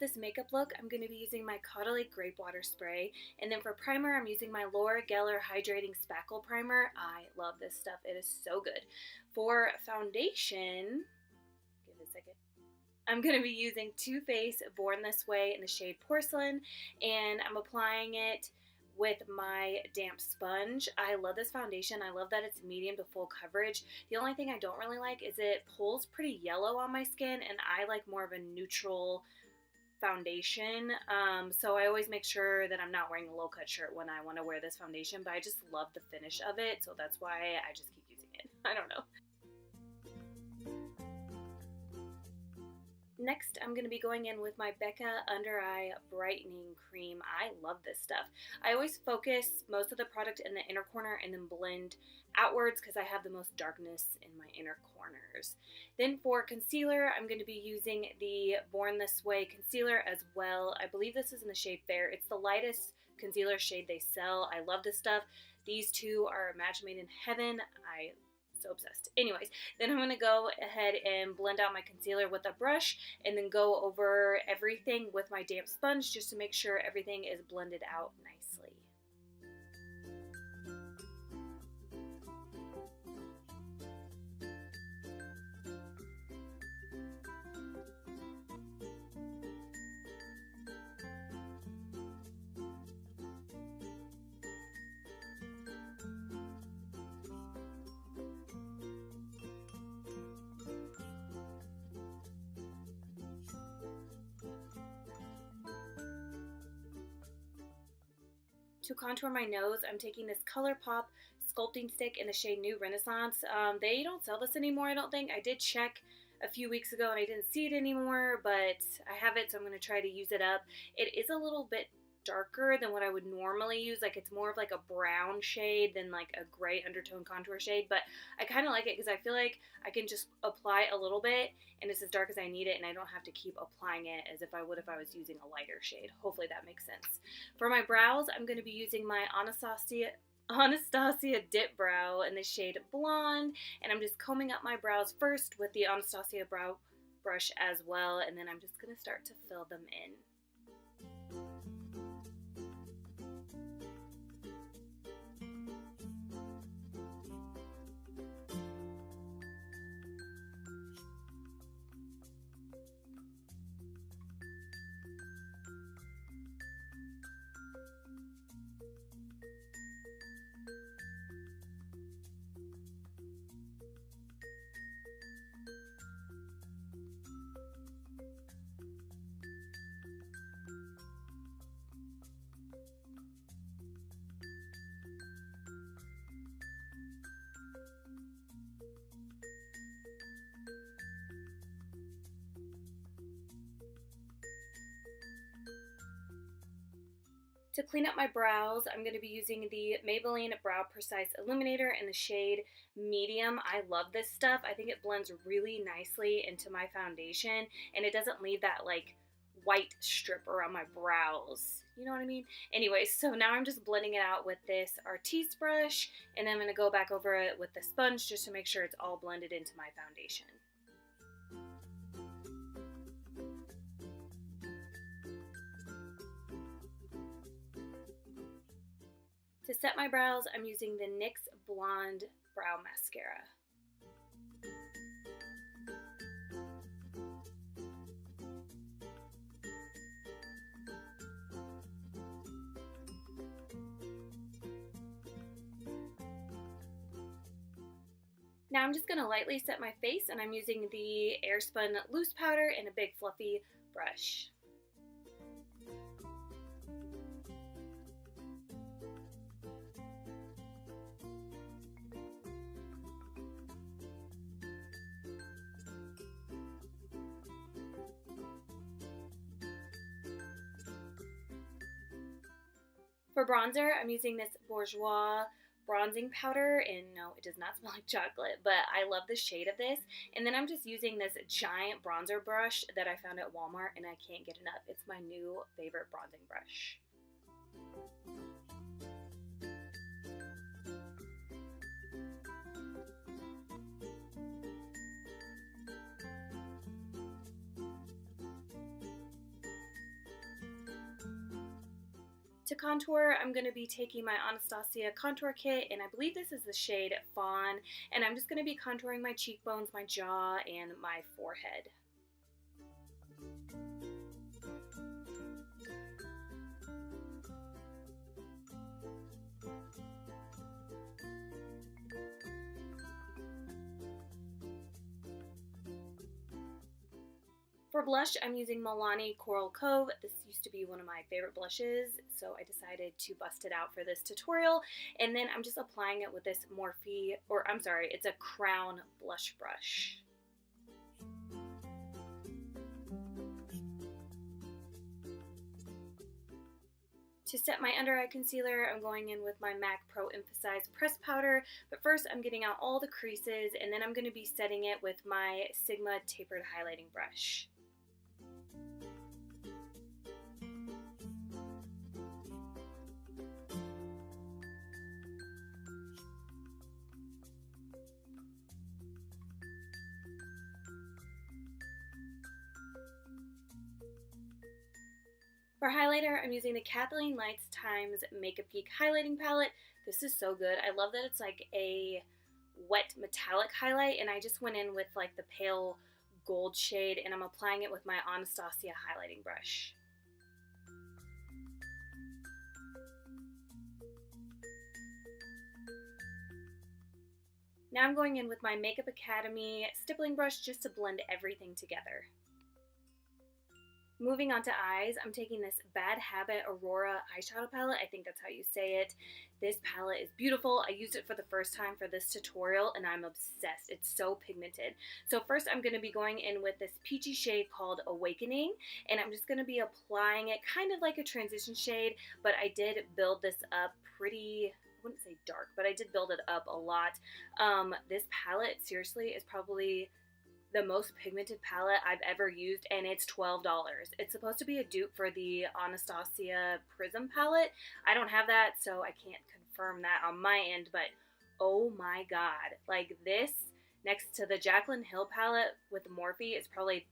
this makeup look, I'm going to be using my Caudalie Grape Water Spray. And then for primer, I'm using my Laura Geller Hydrating Spackle Primer. I love this stuff. It is so good. For foundation, give it a second. I'm going to be using Too Faced Born This Way in the shade Porcelain. And I'm applying it with my damp sponge. I love this foundation. I love that it's medium to full coverage. The only thing I don't really like is it pulls pretty yellow on my skin, and I like more of a neutral foundation. So I always make sure that I'm not wearing a low-cut shirt when I want to wear this foundation, but I just love the finish of it, so that's why I just keep using it. I don't know. Next, I'm going to be going in with my Becca Under Eye Brightening Cream. I love this stuff. I always focus most of the product in the inner corner and then blend outwards because I have the most darkness in my inner corners. Then for concealer, I'm going to be using the Born This Way concealer as well. I believe this is in the shade Fair. It's the lightest concealer shade they sell. I love this stuff. These two are a match made in heaven. So obsessed. Anyways, then I'm going to go ahead and blend out my concealer with a brush and then go over everything with my damp sponge just to make sure everything is blended out nicely. To contour my nose, I'm taking this ColourPop sculpting stick in the shade New Renaissance. They don't sell this anymore, I don't think. I did check a few weeks ago and I didn't see it anymore, but I have it, so I'm going to try to use it up. It is a little bit darker than what I would normally use. Like, it's more of like a brown shade than like a gray undertone contour shade, but I kind of like it because I feel like I can just apply a little bit and it's as dark as I need it, and I don't have to keep applying it as if I would if I was using a lighter shade. Hopefully that makes sense. For my brows, I'm going to be using my Anastasia Dip Brow in the shade Blonde, and I'm just combing up my brows first with the Anastasia brow brush as well, and then I'm just going to start to fill them in. To clean up my brows, I'm going to be using the Maybelline Brow Precise Illuminator in the shade Medium. I love this stuff. I think it blends really nicely into my foundation, and it doesn't leave that like white strip around my brows. You know what I mean? Anyway, so now I'm just blending it out with this Artiste brush, and then I'm going to go back over it with the sponge just to make sure it's all blended into my foundation. To set my brows, I'm using the NYX Blonde Brow Mascara. Now I'm just going to lightly set my face, and I'm using the Airspun Loose Powder in a big fluffy brush. For bronzer, I'm using this Bourjois bronzing powder, and no, it does not smell like chocolate, but I love the shade of this. And then I'm just using this giant bronzer brush that I found at Walmart, and I can't get enough. It's my new favorite bronzing brush. To contour, I'm going to be taking my Anastasia contour kit, and I believe this is the shade Fawn, and I'm just going to be contouring my cheekbones, my jaw, and my forehead. For blush, I'm using Milani Coral Cove. This used to be one of my favorite blushes, so I decided to bust it out for this tutorial. And then I'm just applying it with this Morphe, or I'm sorry, it's a Crown blush brush. To set my under eye concealer, I'm going in with my MAC Pro Emphasize Press Powder, but first I'm getting out all the creases, and then I'm going to be setting it with my Sigma Tapered Highlighting Brush. For highlighter, I'm using the Kathleen Lights Times Makeup Geek Highlighting Palette. This is so good. I love that it's like a wet metallic highlight, and I just went in with like the pale gold shade, and I'm applying it with my Anastasia highlighting brush. Now I'm going in with my Makeup Academy stippling brush just to blend everything together. Moving on to eyes, I'm taking this Bad Habit Aurora eyeshadow palette. I think that's how you say it. This palette is beautiful. I used it for the first time for this tutorial and I'm obsessed. It's so pigmented. So first I'm going to be going in with this peachy shade called Awakening, and I'm just going to be applying it kind of like a transition shade, but I did build this up pretty, I wouldn't say dark, but I did build it up a lot. This palette seriously is probably the most pigmented palette I've ever used, and it's $12. It's supposed to be a dupe for the Anastasia Prism palette. I don't have that, so I can't confirm that on my end, but oh my god. Like, this next to the Jaclyn Hill palette with Morphe is probably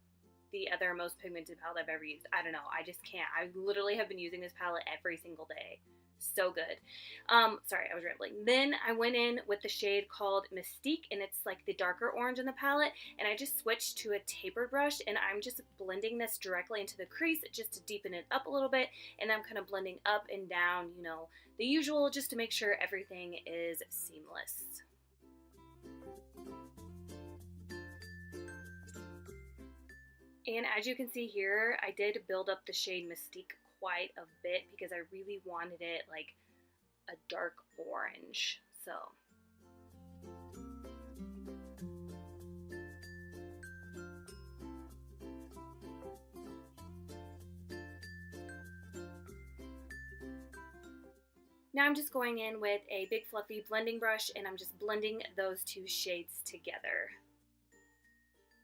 the other most pigmented palette I've ever used. I don't know. I just can't. I literally have been using this palette every single day. So good. Sorry, I was rambling. Then I went in with the shade called Mystique, and it's like the darker orange in the palette, and I just switched to a tapered brush, and I'm just blending this directly into the crease just to deepen it up a little bit, and I'm kind of blending up and down, you know, the usual, just to make sure everything is seamless. And as you can see here, I did build up the shade Mystique quite a bit because I really wanted it like a dark orange. So now I'm just going in with a big fluffy blending brush, and I'm just blending those two shades together.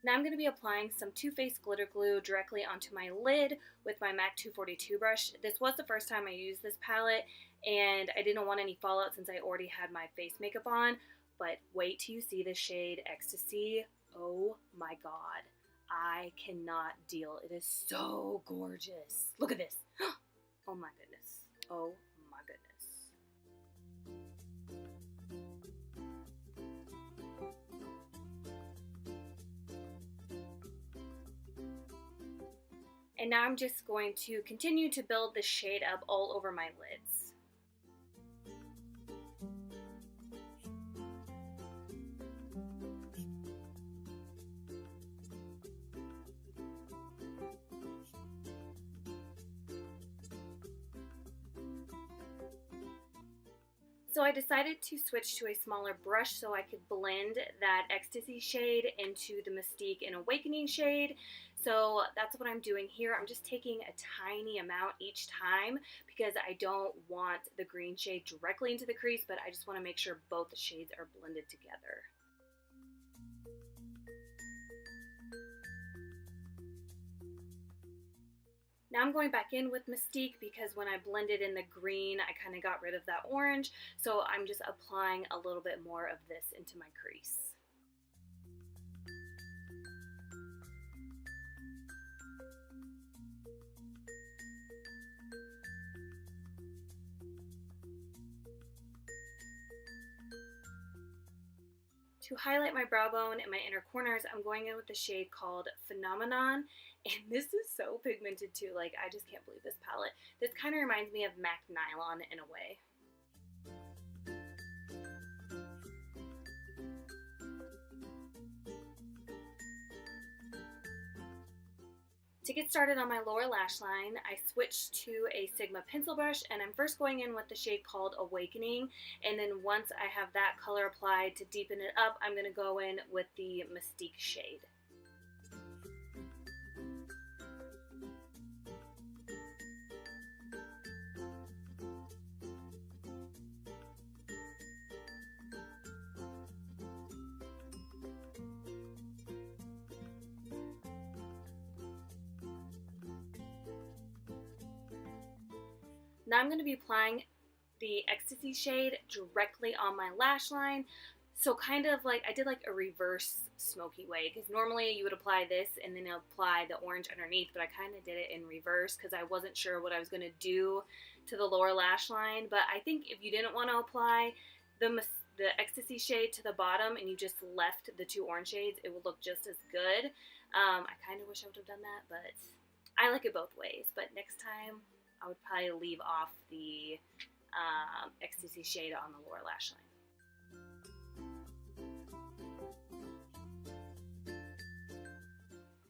Now I'm going to be applying some Too Faced glitter glue directly onto my lid with my MAC 242 brush. This was the first time I used this palette, and I didn't want any fallout since I already had my face makeup on, but wait till you see the shade Ecstasy. Oh my god. I cannot deal. It is so gorgeous. Look at this. Oh my goodness. Oh my goodness. And now I'm just going to continue to build the shade up all over my lids. So I decided to switch to a smaller brush so I could blend that Ecstasy shade into the Mystique and Awakening shade. So that's what I'm doing here. I'm just taking a tiny amount each time because I don't want the green shade directly into the crease, but I just want to make sure both the shades are blended together. Now I'm going back in with Mystique because when I blended in the green, I kind of got rid of that orange. So I'm just applying a little bit more of this into my crease. To highlight my brow bone and my inner corners, I'm going in with the shade called Phenomenon, and this is so pigmented too. Like, I just can't believe this palette. This kind of reminds me of MAC Nylon in a way. To get started on my lower lash line, I switched to a Sigma pencil brush, and I'm first going in with the shade called Awakening, and then once I have that color applied to deepen it up, I'm going to go in with the Mystique shade. Now I'm going to be applying the Ecstasy shade directly on my lash line. So kind of like, I did like a reverse smoky way, because normally you would apply this and then apply the orange underneath, but I kind of did it in reverse because I wasn't sure what I was going to do to the lower lash line. But I think if you didn't want to apply the Ecstasy shade to the bottom and you just left the two orange shades, it would look just as good. I kind of wish I would have done that, but I like it both ways. But next time, I would probably leave off the Ecstasy shade on the lower lash line.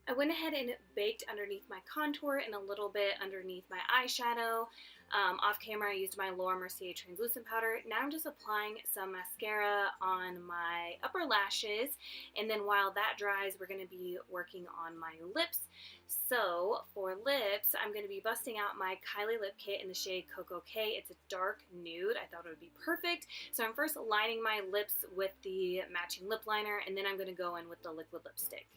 I went ahead and baked underneath my contour and a little bit underneath my eyeshadow. Off camera, I used my Laura Mercier translucent powder. Now I'm just applying some mascara on my upper lashes, and then while that dries, we're going to be working on my lips. So for lips, I'm going to be busting out my Kylie lip kit in the shade Cocoa K. It's a dark nude. I thought it would be perfect. So I'm first lining my lips with the matching lip liner, and then I'm going to go in with the liquid lipstick.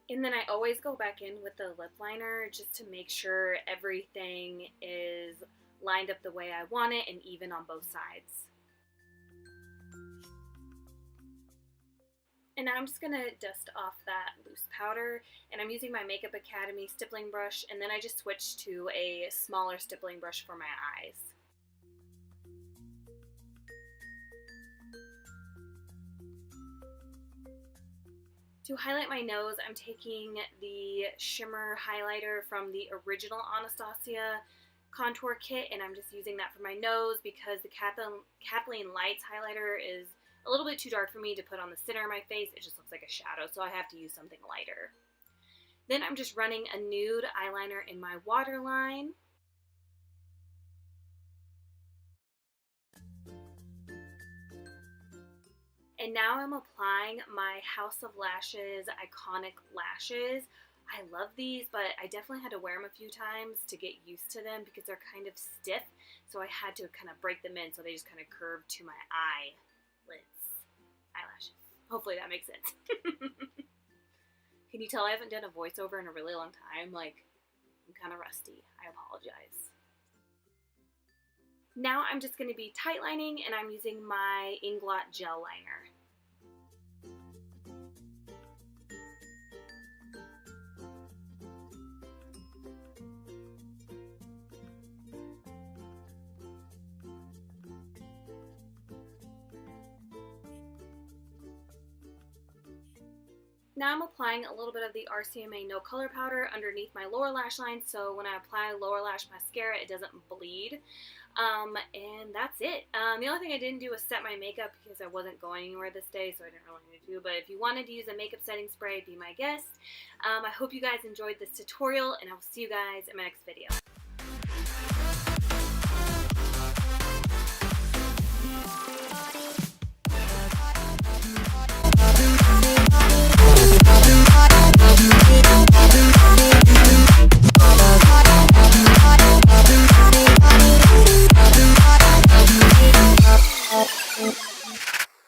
And then I always go back in with the lip liner just to make sure everything is lined up the way I want it and even on both sides. And now I'm just going to dust off that loose powder, and I'm using my Makeup Academy stippling brush, and then I just switched to a smaller stippling brush for my eyes. To highlight my nose, I'm taking the shimmer highlighter from the original Anastasia contour kit, and I'm just using that for my nose because the Kathleen Lights highlighter is a little bit too dark for me to put on the center of my face. It just looks like a shadow, so I have to use something lighter. Then I'm just running a nude eyeliner in my waterline. And now I'm applying my House of Lashes Iconic Lashes. I love these, but I definitely had to wear them a few times to get used to them because they're kind of stiff. So I had to kind of break them in so they just kind of curved to my eyelashes. Hopefully that makes sense. Can you tell I haven't done a voiceover in a really long time? Like, I'm kind of rusty. I apologize. Now I'm just going to be tight lining, and I'm using my Inglot gel liner. Now I'm applying a little bit of the RCMA No Color Powder underneath my lower lash line, so when I apply lower lash mascara, it doesn't bleed. And that's it. The only thing I didn't do was set my makeup because I wasn't going anywhere this day, so I didn't really need to do. But if you wanted to use a makeup setting spray, be my guest. I hope you guys enjoyed this tutorial, and I will see you guys in my next video.